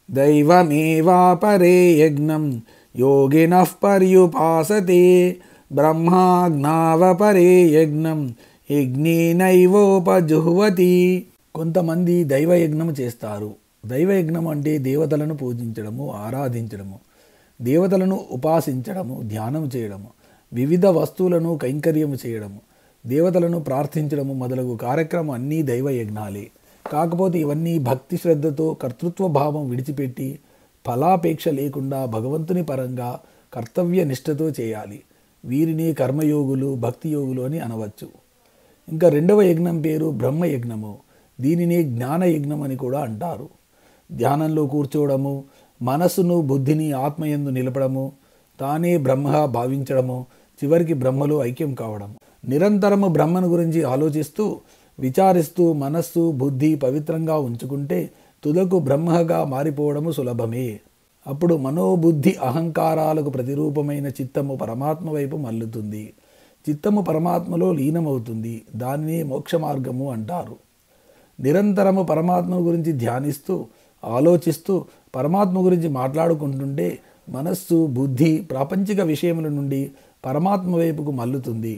దైవమేవాపరే యజ్ఞం యోగినః పర్యుపాసతే బ్రహ్మాజ్ఞావపరే యజ్ఞం యజ్ఞేనైవోపజుహ్వతి. కొంతమంది దైవయజ్ఞం చేస్తారు. దైవయజ్ఞం అంటే దేవతలను పూజించడము, ఆరాధించడము, దేవతలను ఉపాసించడము, ధ్యానం చేయడము, వివిధ వస్తువులను కైంకర్యము చేయడము, దేవతలను ప్రార్థించడము మొదలగు కార్యక్రమం అన్నీ దైవయజ్ఞాలే. కాకపోతే ఇవన్నీ భక్తి శ్రద్ధతో కర్తృత్వ భావం విడిచిపెట్టి ఫలాపేక్ష లేకుండా భగవంతుని పరంగా కర్తవ్య నిష్ఠతో చేయాలి. వీరిని కర్మయోగులు, భక్తి యోగులు అని అనవచ్చు. ఇంకా రెండవ యజ్ఞం పేరు బ్రహ్మయజ్ఞము. దీనిని జ్ఞానయజ్ఞం అని కూడా అంటారు. ధ్యానంలో కూర్చోవడము, మనస్సును బుద్ధిని ఆత్మయందు నిలపడము, తానే బ్రహ్మగా భావించడము, చివరికి బ్రహ్మలో ఐక్యం కావడం. నిరంతరము బ్రహ్మను గురించి ఆలోచిస్తూ విచారిస్తూ మనస్సు బుద్ధి పవిత్రంగా ఉంచుకుంటే తుదకు బ్రహ్మగా మారిపోవడము సులభమే. అప్పుడు మనోబుద్ధి అహంకారాలకు ప్రతిరూపమైన చిత్తము పరమాత్మ వైపు మల్లుతుంది. చిత్తము పరమాత్మలో లీనమవుతుంది. దానిని మోక్ష మార్గము అంటారు. నిరంతరము పరమాత్మ గురించి ధ్యానిస్తూ ఆలోచిస్తూ పరమాత్మ గురించి మాట్లాడుకుంటుంటే మనస్సు బుద్ధి ప్రాపంచిక విషయముల నుండి పరమాత్మ వైపుకు మల్లుతుంది.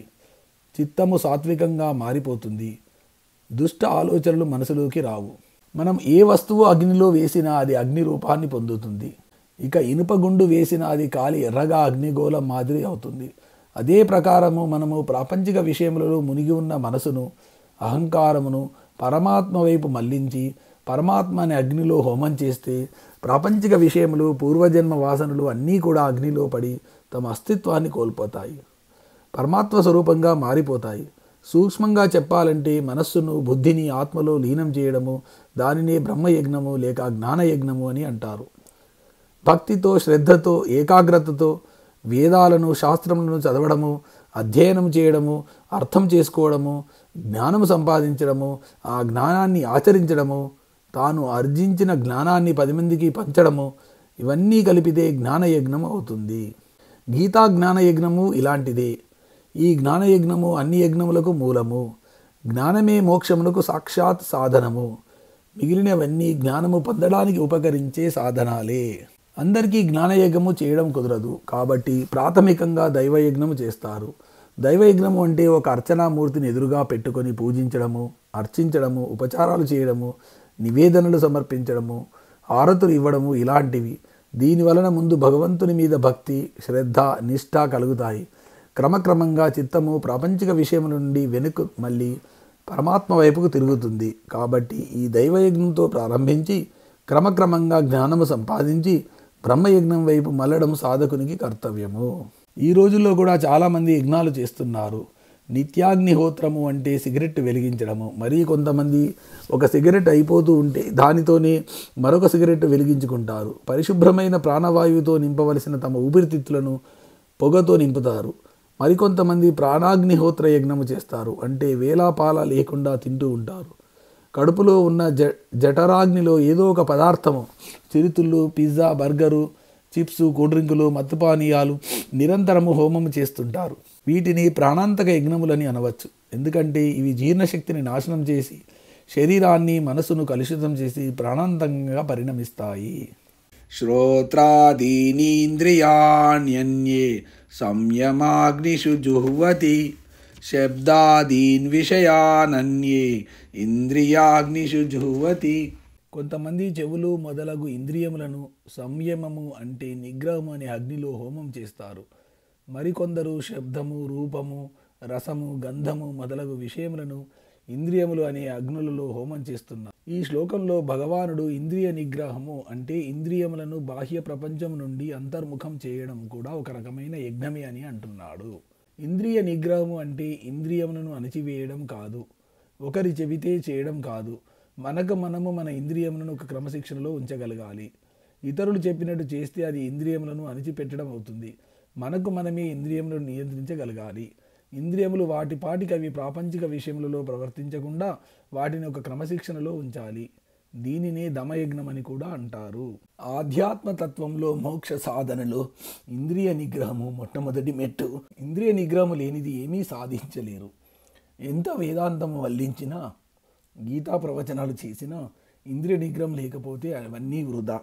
చిత్తము సాత్వికంగా మారిపోతుంది. దుష్ట ఆలోచనలు మనసులోకి రావు. మనం ఏ వస్తువు అగ్నిలో వేసినా అది అగ్ని రూపాన్ని పొందుతుంది. ఇక ఇనుపగుండు వేసినా అది కాలి ఎర్రగా అగ్నిగోళం మాదిరి అవుతుంది. అదే ప్రకారము మనము ప్రాపంచిక విషయములలో మునిగి ఉన్న మనసును అహంకారమును పరమాత్మ వైపు మళ్లించి పరమాత్మ అనే అగ్నిలో హోమం చేస్తే ప్రాపంచిక విషయములు పూర్వజన్మ వాసనలు అన్నీ కూడా అగ్నిలో పడి తమ అస్తిత్వాన్ని కోల్పోతాయి. పరమాత్మ స్వరూపంగా మారిపోతాయి. సూక్ష్మంగా చెప్పాలంటే మనస్సును బుద్ధిని ఆత్మలో లీనం చేయడము దానినే బ్రహ్మయజ్ఞము లేక జ్ఞానయజ్ఞము అని అంటారు. భక్తితో శ్రద్ధతో ఏకాగ్రతతో వేదాలను శాస్త్రములను చదవడము, అధ్యయనం చేయడము, అర్థం చేసుకోవడము, జ్ఞానము సంపాదించడము, ఆ జ్ఞానాన్ని ఆచరించడము, తాను ఆర్జించిన జ్ఞానాన్ని 10 మందికి పంచడము, ఇవన్నీ కలిపితే జ్ఞానయజ్ఞం అవుతుంది. గీతా జ్ఞానయజ్ఞము ఇలాంటిదే. ఈ జ్ఞానయజ్ఞము అన్ని యజ్ఞములకు మూలము. జ్ఞానమే మోక్షమునకు సాక్షాత్ సాధనము. మిగిలినవన్నీ జ్ఞానము పొందడానికి ఉపకరించే సాధనాలే. అందరికీ జ్ఞానయజ్ఞము చేయడం కుదరదు. కాబట్టి ప్రాథమికంగా దైవయజ్ఞము చేస్తారు. దైవయజ్ఞము అంటే ఒక అర్చనామూర్తిని ఎదురుగా పెట్టుకొని పూజించడము, అర్చించడము, ఉపచారాలు చేయడము, నివేదనలు సమర్పించడము, ఆరతులు ఇవ్వడము ఇలాంటివి. దీనివలన ముందు భగవంతుని మీద భక్తి శ్రద్ధ నిష్ఠ కలుగుతాయి. క్రమక్రమంగా చిత్తము ప్రాపంచిక విషయముల నుండి వెనుక మళ్ళీ పరమాత్మ వైపుకు తిరుగుతుంది. కాబట్టి ఈ దైవయజ్ఞంతో ప్రారంభించి క్రమక్రమంగా జ్ఞానము సంపాదించి బ్రహ్మయజ్ఞం వైపు మళ్ళడం సాధకునికి కర్తవ్యము. ఈ రోజుల్లో కూడా చాలామంది యజ్ఞాలు చేస్తున్నారు. నిత్యాగ్నిహోత్రము అంటే సిగరెట్ వెలిగించడము. మరీ కొంతమంది ఒక సిగరెట్ అయిపోతూ ఉంటే దానితోనే మరొక సిగరెట్ వెలిగించుకుంటారు. పరిశుభ్రమైన ప్రాణవాయువుతో నింపవలసిన తమ ఊపిరితిత్తులను పొగతో నింపుతారు. మరికొంతమంది ప్రాణాగ్నిహోత్ర యజ్ఞము చేస్తారు. అంటే వేలాపాల లేకుండా తింటూ ఉంటారు. కడుపులో ఉన్న జఠరాగ్నిలో ఏదో ఒక పదార్థము, చిరుతిళ్ళు, పిజ్జా, బర్గరు, చిప్సు, కూల్ డ్రింకులు, మత్తుపానీయాలు నిరంతరము హోమము చేస్తుంటారు. వీటిని ప్రాణాంతక యజ్ఞములని అనవచ్చు. ఎందుకంటే ఇవి జీర్ణశక్తిని నాశనం చేసి శరీరాన్ని మనసును కలుషితం చేసి ప్రాణాంతంగా పరిణమిస్తాయి. శ్రోత్రాదీనీంద్రియాణ్యన్యే సంయమాగ్నిషు జుహ్వతి శబ్దాదీన్ విషయానన్యే ఇంద్రియాగ్నిషు జుహ్వతి. కొంతమంది చెవులు మొదలగు ఇంద్రియములను సంయమము అంటే నిగ్రహము అనే అగ్నిలో హోమం చేస్తారు. మరికొందరు శబ్దము, రూపము, రసము, గంధము మొదలగు విషయములను ఇంద్రియములు అనే అగ్నులలో హోమం చేస్తున్నారు. ఈ శ్లోకంలో భగవానుడు ఇంద్రియ నిగ్రహము అంటే ఇంద్రియములను బాహ్య ప్రపంచం నుండి అంతర్ముఖం చేయడం కూడా ఒక రకమైన యజ్ఞమే అని అంటున్నాడు. ఇంద్రియ నిగ్రహము అంటే ఇంద్రియములను అణచివేయడం కాదు, ఒకరి చెబితే చేయడం కాదు. మనము మన ఇంద్రియములను ఒక క్రమశిక్షణలో ఉంచగలగాలి. ఇతరులు చెప్పినట్టు చేస్తే అది ఇంద్రియములను అణిచిపెట్టడం అవుతుంది. మనమే ఇంద్రియములను నియంత్రించగలగాలి. ఇంద్రియములు వాటిపాటికి అవి ప్రాపంచిక విషయములలో ప్రవర్తించకుండా వాటిని ఒక క్రమశిక్షణలో ఉంచాలి. దీనినే దమయజ్ఞం అని కూడా అంటారు. ఆధ్యాత్మతత్వంలో మోక్ష సాధనలో ఇంద్రియ నిగ్రహము మొట్టమొదటి మెట్టు. ఇంద్రియ నిగ్రహము లేనిది ఏమీ సాధించలేరు. ఎంత వేదాంతము వల్లించినా, గీతా ప్రవచనాలు చేసినా ఇంద్రియ నిగ్రహం లేకపోతే అవన్నీ వృధా.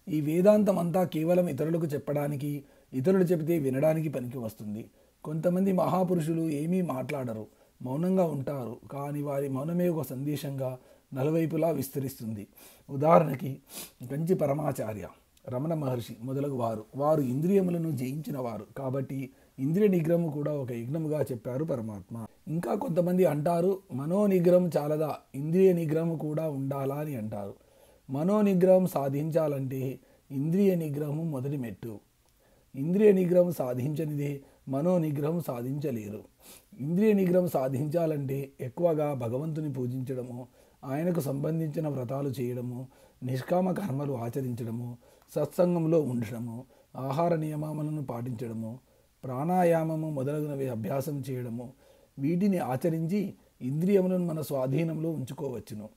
ఈ వేదాంతం అంతా కేవలం ఇతరులకు చెప్పడానికి, ఇతరులు చెబితే వినడానికి పనికి వస్తుంది. కొంతమంది మహాపురుషులు ఏమీ మాట్లాడరు, మౌనంగా ఉంటారు. కానీ వారి మౌనమే ఒక సందేశంగా నలువైపులా విస్తరిస్తుంది. ఉదాహరణకి కంచి పరమాచార్య, రమణ మహర్షి మొదలగు వారు ఇంద్రియములను జయించిన వారు కాబట్టి ఇంద్రియ నిగ్రహం కూడా ఒక యజ్ఞముగా చెప్పారు పరమాత్మ. ఇంకా కొంతమంది అంటారు, మనోనిగ్రహం చాలదా, ఇంద్రియ నిగ్రహం కూడా ఉండాలా అని అంటారు. మనోనిగ్రహం సాధించాలంటే ఇంద్రియ నిగ్రహం మొదటి మెట్టు. ఇంద్రియ నిగ్రహం సాధించనిదే మనోనిగ్రహం సాధించలేరు. ఇంద్రియ నిగ్రహం సాధించాలంటే ఎక్కువగా భగవంతుని పూజించడము, ఆయనకు సంబంధించిన వ్రతాలు చేయడము, నిష్కామ కర్మలు ఆచరించడము, సత్సంగంలో ఉండడము, ఆహార నియమాలను పాటించడము, ప్రాణాయామము మొదలగునవి అభ్యాసం చేయడము, వీటిని ఆచరించి ఇంద్రియములను మన స్వాధీనంలో ఉంచుకోవచ్చును.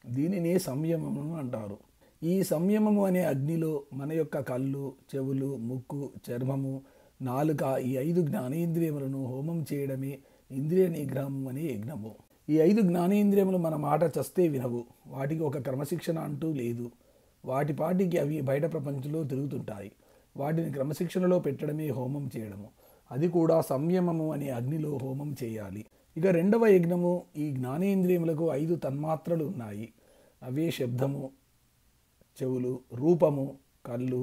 దీనినే సంయమము అంటారు. ఈ సంయమము అనే అగ్నిలో మన యొక్క కళ్ళు, చెవులు, ముక్కు, చర్మము, నాలుక, ఈ 5 జ్ఞానేంద్రియములను హోమం చేయడమే ఇంద్రియ నిగ్రహం అనే యజ్ఞము. ఈ 5 జ్ఞానేంద్రియములు మన మాట చస్తే వినవు. వాటికి ఒక క్రమశిక్షణ అంటూ లేదు. వాటి పాటికి అవి బయట ప్రపంచంలో తిరుగుతుంటాయి. వాటిని క్రమశిక్షణలో పెట్టడమే హోమం చేయడము. అది కూడా సంయమము అనే అగ్నిలో హోమం చేయాలి. ఇక రెండవ యజ్ఞము, ఈ జ్ఞానేంద్రియములకు 5 తన్మాత్రలు ఉన్నాయి. అవే శబ్దము, చెవులు, రూపము, కళ్ళు,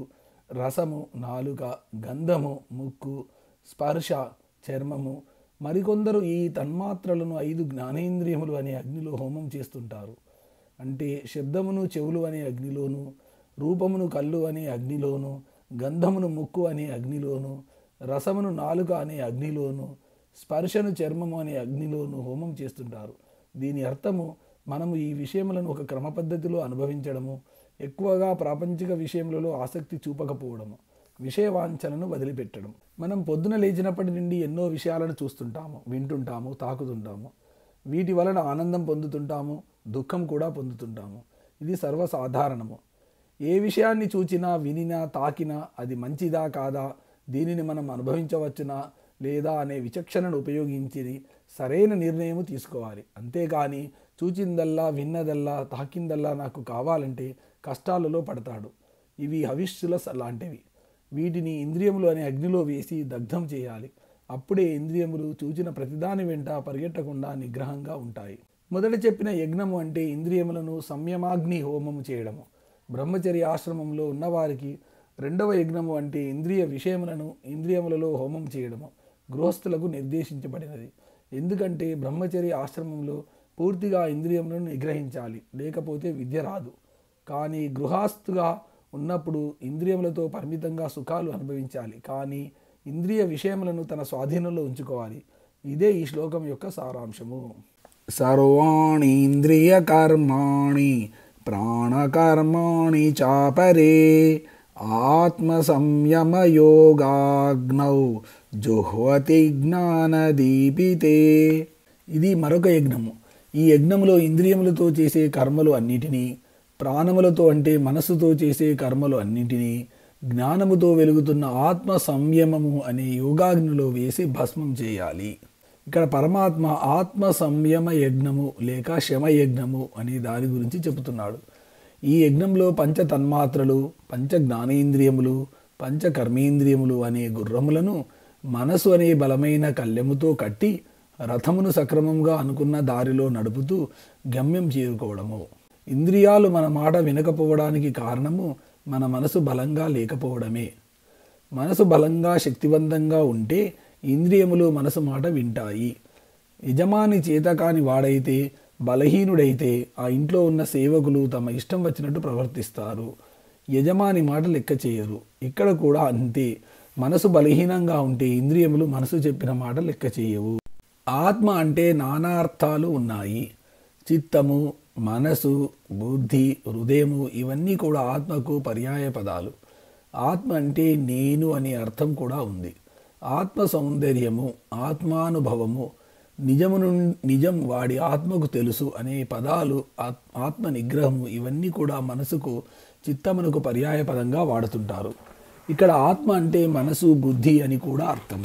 రసము, నాలుక, గంధము, ముక్కు, స్పర్శ, చర్మము. మరికొందరు ఈ తన్మాత్రలను 5 జ్ఞానేంద్రియములు అనే అగ్నిలో హోమం చేస్తుంటారు. అంటే శబ్దమును చెవులు అనే అగ్నిలోను, రూపమును కళ్ళు అనే అగ్నిలోను, గంధమును ముక్కు అనే అగ్నిలోను, రసమును నాలుక అనే అగ్నిలోను, స్పర్శను చర్మము అనే అగ్నిలోను హోమం చేస్తుంటారు. దీని అర్థము మనము ఈ విషయములను ఒక క్రమ పద్ధతిలో అనుభవించడము, ఎక్కువగా ప్రాపంచిక విషయములలో ఆసక్తి చూపకపోవడము, విషయవాంఛనను వదిలిపెట్టడం. మనం పొద్దున లేచినప్పటి నుండి ఎన్నో విషయాలను చూస్తుంటాము, వింటుంటాము, తాకుతుంటాము. వీటి వలన ఆనందం పొందుతుంటాము, దుఃఖం కూడా పొందుతుంటాము. ఇది సర్వసాధారణము. ఏ విషయాన్ని చూచినా, వినినా, తాకినా అది మంచిదా కాదా, దీనిని మనం అనుభవించవచ్చునా లేదా అనే విచక్షణను ఉపయోగించి సరైన నిర్ణయం తీసుకోవాలి. అంతేకాని చూచిందల్లా, విన్నదల్లా, తాకిందల్లా నాకు కావాలంటే కష్టాలలో పడతాడు. ఇవి హవిష్యుల లాంటివి. వీటిని ఇంద్రియములు అనే అగ్నిలో వేసి దగ్ధం చేయాలి. అప్పుడే ఇంద్రియములు చూచిన ప్రతిదాని వెంట పరిగెట్టకుండా నిగ్రహంగా ఉంటాయి. మొదట చెప్పిన యజ్ఞము అంటే ఇంద్రియములను సంయమాగ్ని హోమము చేయడము. బ్రహ్మచర్య ఆశ్రమంలో ఉన్నవారికి రెండవ యజ్ఞము అంటే ఇంద్రియ విషయములను ఇంద్రియములలో హోమం చేయడము గృహస్థులకు నిర్దేశించబడినది. ఎందుకంటే బ్రహ్మచర్య ఆశ్రమంలో పూర్తిగా ఇంద్రియములను నిగ్రహించాలి, లేకపోతే విద్య రాదు. కానీ గృహస్థుగా ఉన్నప్పుడు ఇంద్రియములతో పరిమితంగా సుఖాలు అనుభవించాలి, కానీ ఇంద్రియ విషయములను తన స్వాధీనంలో ఉంచుకోవాలి. ఇదే ఈ శ్లోకం యొక్క సారాంశము. సర్వాణి ఇంద్రియ కర్మాణి ప్రాణకర్మాణి చాపరే ఆత్మ సంయమ యోగాగ్నౌ జుహ్వతి జ్ఞానదీపితే. ఇది మరొక యజ్ఞము. ఈ యజ్ఞములో ఇంద్రియములతో చేసే కర్మలు అన్నిటినీ, ప్రాణములతో అంటే మనస్సుతో చేసే కర్మలు అన్నిటినీ, జ్ఞానముతో వెలుగుతున్న ఆత్మ సంయమము అనే యోగాగ్నిలో వేసి భస్మం చేయాలి. ఇక్కడ పరమాత్మ ఆత్మ సంయమ యజ్ఞము లేక శమయజ్ఞము అనే దాని గురించి చెబుతున్నాడు. ఈ యజ్ఞంలో పంచ తన్మాత్రలు, పంచ జ్ఞానేంద్రియములు, పంచ కర్మేంద్రియములు అనే గుర్రములను మనసు అనే బలమైన కళ్ళెముతో కట్టి రథమును సక్రమంగా అనుకున్న దారిలో నడుపుతూ గమ్యం చేరుకోవడము. ఇంద్రియాలు మన మాట వినకపోవడానికి కారణము మన మనసు బలంగా లేకపోవడమే. మనసు బలంగా శక్తివంతంగా ఉంటే ఇంద్రియములు మనసు మాట వింటాయి. యజమాని చేతకాని వాడైతే, బలహీనుడైతే ఆ ఇంట్లో ఉన్న సేవకులు తమ ఇష్టం వచ్చినట్టు ప్రవర్తిస్తారు. యజమాని మాట లెక్క చేయరు. ఇక్కడ కూడా అంతే. మనసు బలహీనంగా ఉంటే ఇంద్రియములు మనసు చెప్పిన మాట లెక్క చేయవు. ఆత్మ అంటే నానా అర్థాలు ఉన్నాయి. చిత్తము, మనసు, బుద్ధి, హృదయము ఇవన్నీ కూడా ఆత్మకు పర్యాయ పదాలు. ఆత్మ అంటే నేను అనే అర్థం కూడా ఉంది. ఆత్మ సౌందర్యము, ఆత్మానుభవము, నిజం వాడి ఆత్మకు తెలుసు అనే పదాలు, ఆత్మ నిగ్రహము ఇవన్నీ కూడా మనసుకు, చిత్తమునకు పర్యాయ పదంగా వాడుతుంటారు. ఇక్కడ ఆత్మ అంటే మనసు, బుద్ధి అని కూడా అర్థం.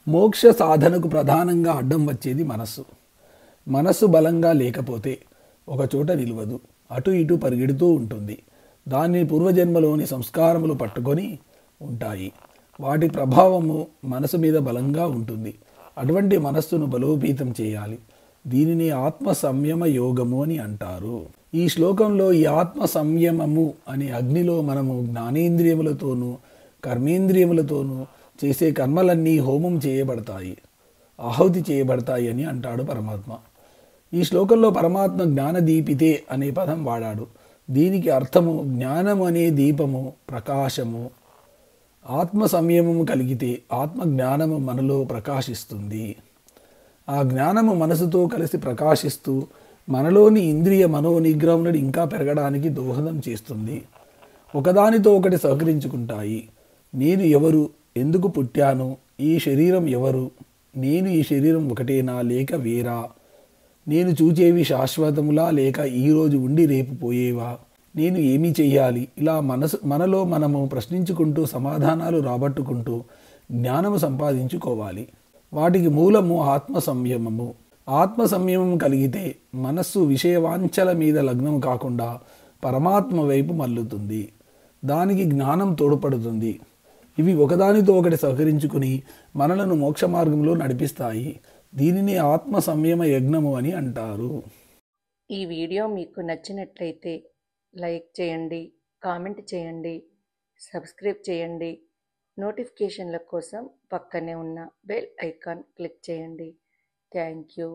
మోక్ష సాధనకు ప్రధానంగా అడ్డం వచ్చేది మనస్సు. మనస్సు బలంగా లేకపోతే ఒక చోట నిలవదు, అటు ఇటు పరిగెడుతూ ఉంటుంది. దాని పూర్వజన్మలోని సంస్కారములు పట్టుకొని ఉంటాయి. వాటి ప్రభావము మనసు మీద బలంగా ఉంటుంది. అటువంటి మనస్సును బలోపేతం చేయాలి. దీనిని ఆత్మ సంయమ యోగము అని అంటారు. ఈ శ్లోకంలో ఈ ఆత్మ సంయమము అనే అగ్నిలో మనము జ్ఞానేంద్రియములతోనూ కర్మేంద్రియములతోనూ చేసే కర్మలన్నీ హోమం చేయబడతాయి, ఆహుతి చేయబడతాయి అని అంటాడు పరమాత్మ. ఈ శ్లోకంలో పరమాత్మ జ్ఞానదీపితే అనే పదం వాడాడు. దీనికి అర్థము జ్ఞానము అనే దీపము, ప్రకాశము. ఆత్మ సంయమము కలిగితే ఆత్మ జ్ఞానము మనలో ప్రకాశిస్తుంది. ఆ జ్ఞానము మనసుతో కలిసి ప్రకాశిస్తూ మనలోని ఇంద్రియ మనోనిగ్రహములను ఇంకా పెరగడానికి దోహదం చేస్తుంది. ఒకదానితో ఒకటి సహకరించుకుంటాయి. నేను ఎవరు, ఎందుకు పుట్టాను, ఈ శరీరం ఎవరు, నేను ఈ శరీరం ఒకటేనా లేక వేరా, నేను చూచేవి శాశ్వతములా లేక ఈరోజు ఉండి రేపు పోయేవా, నేను ఏమి చెయ్యాలి, ఇలా మనలో మనము ప్రశ్నించుకుంటూ సమాధానాలు రాబట్టుకుంటూ జ్ఞానము సంపాదించుకోవాలి. వాటికి మూలము ఆత్మ సంయమము. ఆత్మ సంయమం కలిగితే మనస్సు విషయవాంఛల మీద లగ్నం కాకుండా పరమాత్మ వైపు మల్లుతుంది. దానికి జ్ఞానం తోడ్పడుతుంది. ఇవి ఒకదానితో ఒకటి సహకరించుకుని మనలను మోక్ష మార్గంలో నడిపిస్తాయి. దీనిని ఆత్మ సంయమ యజ్ఞము అని అంటారు. ఈ వీడియో మీకు నచ్చినట్లయితే లైక్ చేయండి, కామెంట్ చేయండి, సబ్స్క్రైబ్ చేయండి. నోటిఫికేషన్ల కోసం పక్కనే ఉన్న బెల్ ఐకాన్ క్లిక్ చేయండి. Thank you.